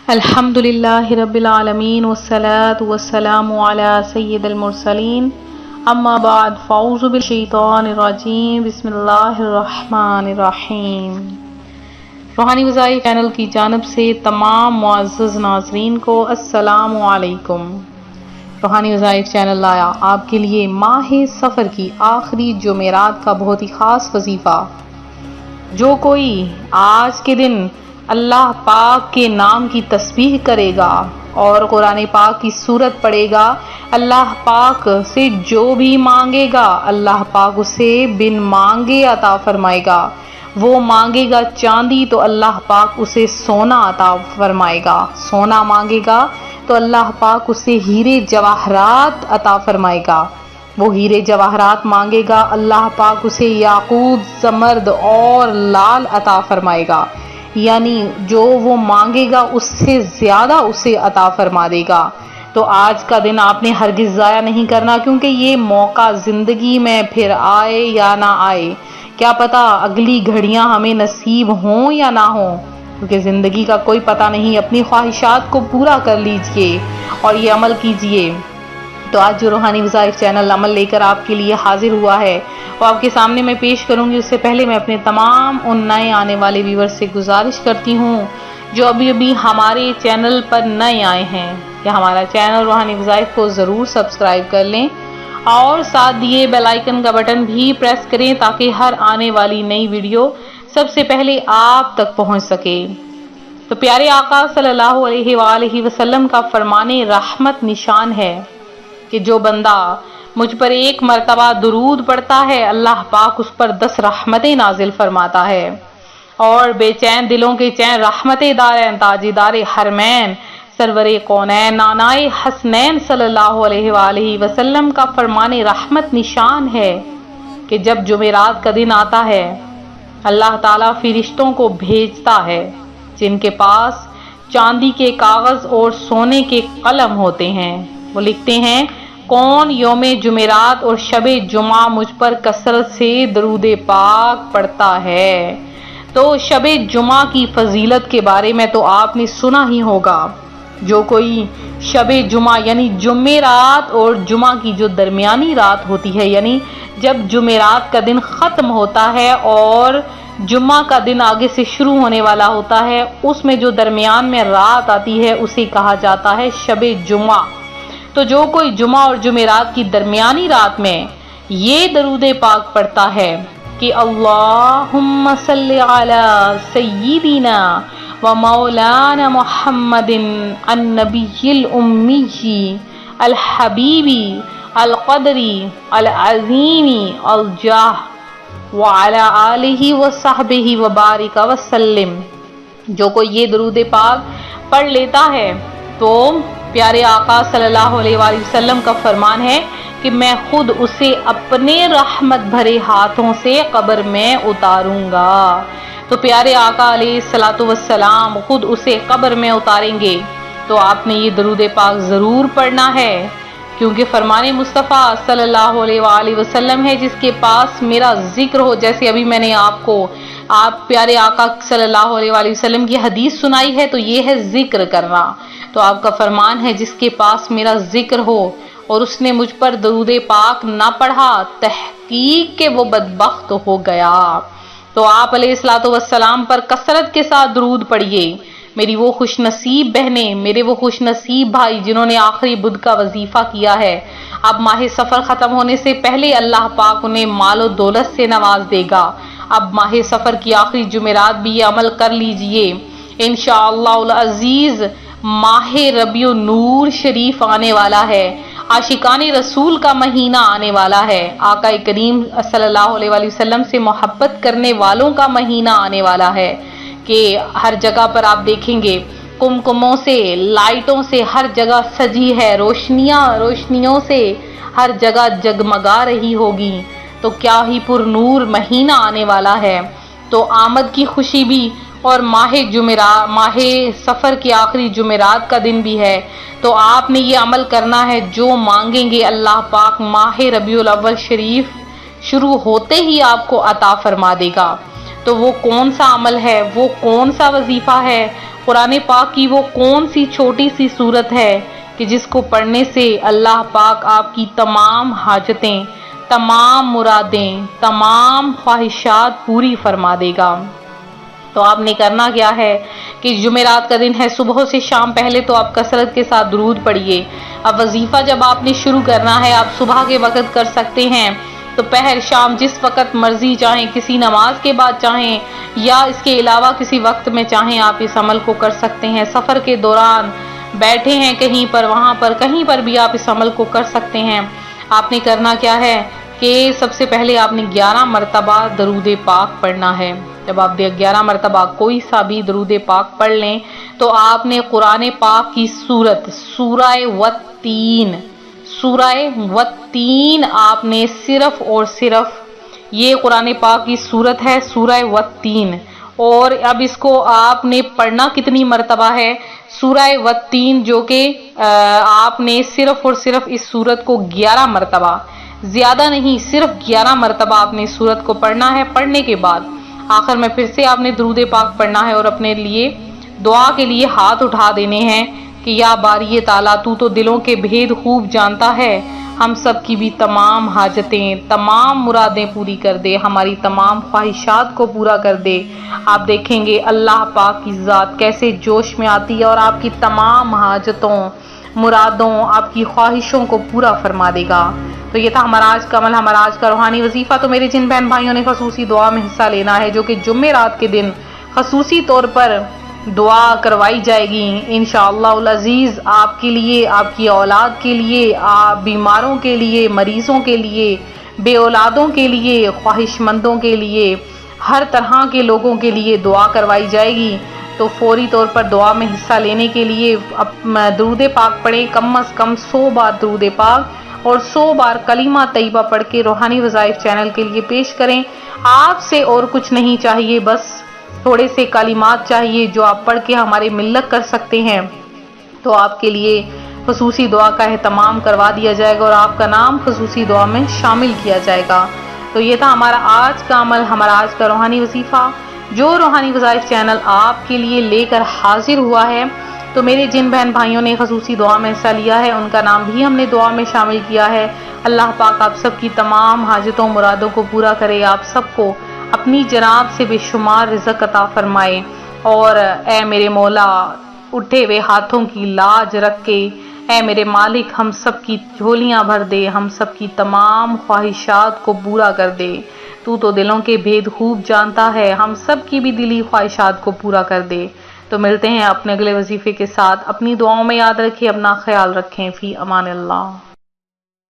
الحمدللہ رب العالمین والصلاة والسلام علی سید المرسلین اما بعد فاعوذ بالشیطان الرجیم بسم اللہ الرحمن الرحیم۔ روحانی وظائف چینل کی جانب سے تمام معزز ناظرین کو السلام علیکم۔ روحانی وظائف چینل لایا آپ کے لیے ماہ سفر کی آخری جمعرات کا بہت ہی خاص وظیفہ۔ جو کوئی آج کے دن اللہ پاک کے نام کی تسبیح کرے گا اور قرآن پاک کی سورت پڑھے گا، اللہ پاک سے جو بھی مانگے گا اللہ پاک اسے بن مانگے عطا فرمائے گا۔ وہ مانگے گا چاندی تو اللہ پاک اسے سونا عطا فرمائے گا، سونا مانگے گا تو اللہ پاک اسے ہیرے جواہرات عطا فرمائے گا، وہ ہیرے جواہرات مانگے گا اللہ پاک اسے یاقوت، زمرد اور لال عطا فرمائے گا، یعنی جو وہ مانگے گا اس سے زیادہ اسے عطا فرما دے گا۔ تو آج کا دن آپ نے ہرگز ضائع نہیں کرنا، کیونکہ یہ موقع زندگی میں پھر آئے یا نہ آئے، کیا پتا اگلی گھڑیاں ہمیں نصیب ہوں یا نہ ہوں، کیونکہ زندگی کا کوئی پتہ نہیں۔ اپنی خواہشات کو پورا کر لیجئے اور یہ عمل کیجئے۔ تو آج جو روحانی وظائف چینل عمل لے کر آپ کے لیے حاضر ہوا ہے وہ آپ کے سامنے میں پیش کروں گی۔ اس سے پہلے میں اپنے تمام ان نئے آنے والے ویور سے گزارش کرتی ہوں جو ابھی ہمارے چینل پر نئے آئے ہیں کہ ہمارا چینل روحانی وظائف کو ضرور سبسکرائب کر لیں اور ساتھ دیے بیل آئیکن کا بٹن بھی پریس کریں تاکہ ہر آنے والی نئی ویڈیو سب سے پہلے آپ تک پہنچ سکے۔ تو پیارے آقا صلی اللہ علیہ وآلہ وسلم کا فرمان رحمت نشان ہے کہ جو بندہ مجھ پر ایک مرتبہ درود پڑھتا ہے اللہ پاک اس پر 10 رحمتیں نازل فرماتا ہے، اور بے چین دلوں کے چین رحمت دارین تاجدار حرمین سرور کونین نانائے حسنین صلی اللہ علیہ وآلہ وسلم کا فرمان رحمت نشان ہے کہ جب جمعرات کا دن آتا ہے اللہ تعالیٰ فرشتوں کو بھیجتا ہے جن کے پاس چاندی کے کاغذ اور سونے کے قلم ہوتے ہیں۔ وہ لکھتے ہیں کون یوم جمعرات اور شب جمعہ مجھ پر کثرت سے درود پاک پڑھتا ہے۔ تو شب جمعہ کی فضیلت کے بارے میں تو آپ نے سنا ہی ہوگا۔ جو کوئی شب جمعہ یعنی جمعرات اور جمعہ کی جو درمیانی رات ہوتی ہے، یعنی جب جمعرات کا دن ختم ہوتا ہے اور جمعہ کا دن آگے سے شروع ہونے والا ہوتا ہے، اس میں جو درمیان میں رات آتی ہے اسے کہا جاتا ہے شب جمعہ۔ تو جو کوئی جمعہ اور جمعرات کی درمیانی رات میں یہ درود پاک پڑھتا ہے کہ اللہم صلی علی سیدنا و مولانا محمد النبی الامی الحبیبی القدری العظیمی الجاہ وعلی آلہ وصحبہ وبارک وسلم، جو کوئی یہ درود پاک پڑھ لیتا ہے تو پیارے آقا صلی اللہ علیہ وآلہ وسلم کا فرمان ہے کہ میں خود اسے اپنے رحمت بھرے ہاتھوں سے قبر میں اتاروں گا۔ تو پیارے آقا علیہ الصلوۃ والسلام خود اسے قبر میں اتاریں گے، تو آپ نے یہ درود پاک ضرور پڑھنا ہے، کیونکہ فرمان مصطفیٰ صلی اللہ علیہ وآلہ وسلم ہے جس کے پاس میرا ذکر ہو، جیسے ابھی میں نے آپ پیارے آقا صلی اللہ علیہ وآلہ وسلم کی حدیث سنائی ہے، تو یہ ہے ذکر کرنا۔ تو آپ کا فرمان ہے جس کے پاس میرا ذکر ہو اور اس نے مجھ پر درود پاک نہ پڑھا، تحقیق کہ وہ بدبخت ہو گیا۔ تو آپ علیہ الصلوۃ والسلام پر کثرت کے ساتھ درود پڑھیے۔ میری وہ خوش نصیب بہنیں، میرے وہ خوش نصیب بھائی جنہوں نے آخری بدھ کا وظیفہ کیا ہے، اب ماہ سفر ختم ہونے سے پہلے اللہ پاک انہیں مال و دولت سے نواز دے گا۔ اب ماہ سفر کی آخری جمعرات بھی یہ عمل کر لیجئے، انشاءاللہ العزیز ماہ ربیع النور شریف آنے والا ہے، عاشقان رسول کا مہینہ آنے والا ہے، آقا کریم صلی اللہ علیہ وآلہ وسلم سے محبت کرنے والوں کا مہینہ آنے والا ہے کہ ہر جگہ پر آپ دیکھیں گے کمکموں سے، لائٹوں سے ہر جگہ سجی ہے، روشنیوں سے ہر جگہ جگمگا رہی ہوگی۔ تو کیا ہی پر نور مہینہ آنے والا ہے۔ تو آمد کی خوشی بھی اور ماہ سفر کی آخری جمعرات کا دن بھی ہے، تو آپ نے یہ عمل کرنا ہے، جو مانگیں گے اللہ پاک ماہ ربیع الاول شریف شروع ہوتے ہی آپ کو عطا فرما دے گا۔ تو وہ کون سا عمل ہے، وہ کون سا وظیفہ ہے، قرآن پاک کی وہ کون سی چھوٹی سی سورت ہے کہ جس کو پڑھنے سے اللہ پاک آپ کی تمام حاجتیں، تمام مرادیں، تمام خواہشات پوری فرما دے گا۔ تو آپ نے کرنا کیا ہے کہ جمعرات کا دن ہے، صبح سے شام پہلے تو آپ کثرت کے ساتھ درود پڑھیے۔ اب وظیفہ جب آپ نے شروع کرنا ہے، آپ صبح کے وقت کر سکتے ہیں، دوپہر شام جس وقت مرضی چاہیں، کسی نماز کے بعد چاہیں یا اس کے علاوہ کسی وقت میں چاہیں آپ اس عمل کو کر سکتے ہیں۔ سفر کے دوران بیٹھے ہیں کہیں پر، وہاں پر کہیں پر بھی آپ اس عمل کو کر سکتے ہیں۔ آپ نے کرنا کیا ہے کہ سب سے پہلے آپ نے 11 مرتبہ درود پاک پڑھنا ہے۔ جب آپ 11 مرتبہ کوئی سا بھی درود پاک پڑھ لیں تو آپ نے قرآن پاک کی سورت سورہ والتین آپ نے صرف اور صرف، یہ قرآن پاک کی سورت ہے سورہ والتین، اور اب اس کو آپ نے پڑھنا کتنی مرتبہ ہے، سورہ والتین، جو کہ آپ نے صرف اور صرف اس سورت کو 11 مرتبہ، زیادہ نہیں، صرف 11 مرتبہ آپ نے اس سورت کو پڑھنا ہے۔ پڑھنے کے بعد آخر میں پھر سے آپ نے درود پاک پڑھنا ہے اور اپنے لیے دعا کے لیے ہاتھ اٹھا دینے ہیں کہ یا باری تعالیٰ، تو تو دلوں کے بھید خوب جانتا ہے، ہم سب کی بھی تمام حاجتیں، تمام مرادیں پوری کر دے، ہماری تمام خواہشات کو پورا کر دے۔ آپ دیکھیں گے اللہ پاک کی ذات کیسے جوش میں آتی ہے اور آپ کی تمام حاجتوں، مرادوں، آپ کی خواہشوں کو پورا فرما دے گا۔ تو یہ تھا ہمارا آج کا عمل، ہمارا آج کا روحانی وظیفہ۔ تو میرے جن بہن بھائیوں نے خصوصی دعا میں حصہ لینا ہے، جو کہ جمعرات کے دن خصوصی طور پر دعا کروائی جائے گی انشاءاللہ العزیز، آپ کے لیے، آپ کی اولاد کے لیے، آپ بیماروں کے لیے، مریضوں کے لیے، بے اولادوں کے لیے، خواہش مندوں کے لیے، ہر طرح کے لوگوں کے لیے دعا کروائی جائے گی۔ تو فوری طور پر دعا میں حصہ لینے کے لیے درود پاک پڑھیں، کم از کم 100 بار درود پاک اور 100 بار کلمہ طیبہ پڑھ کے روحانی وظائف چینل کے لیے پیش کریں۔ آپ سے اور کچھ نہیں چاہیے، بس تھوڑے سے کلمات چاہیے جو آپ پڑھ کے ہمارے ملت کر سکتے ہیں، تو آپ کے لیے خصوصی دعا کا اہتمام کروا دیا جائے گا اور آپ کا نام خصوصی دعا میں شامل کیا جائے گا۔ تو یہ تھا ہمارا آج کا عمل، ہمارا آج کا روحانی وظیفہ، جو روحانی وظائف چینل آپ کے لیے لے کر حاضر ہوا ہے۔ تو میرے جن بہن بھائیوں نے خصوصی دعا میں حصہ لیا ہے، ان کا نام بھی ہم نے دعا میں شامل کیا ہے۔ اللہ پاک آپ سب کی تمام حاجتوں، مرادوں کو پورا کرے، آپ سب کو اپنی جناب سے بے شمار رزق عطا فرمائے، اور اے میرے مولا، اٹھے ہوئے ہاتھوں کی لاج رکھ کے اے میرے مالک ہم سب کی جھولیاں بھر دے، ہم سب کی تمام خواہشات کو پورا کر دے۔ تو تو دلوں کے بھید خوب جانتا ہے، ہم سب کی بھی دلی خواہشات کو پورا کر دے۔ تو ملتے ہیں اپنے اگلے وظیفے کے ساتھ، اپنی دعاؤں میں یاد رکھیں، اپنا خیال رکھیں، فی امان اللہ۔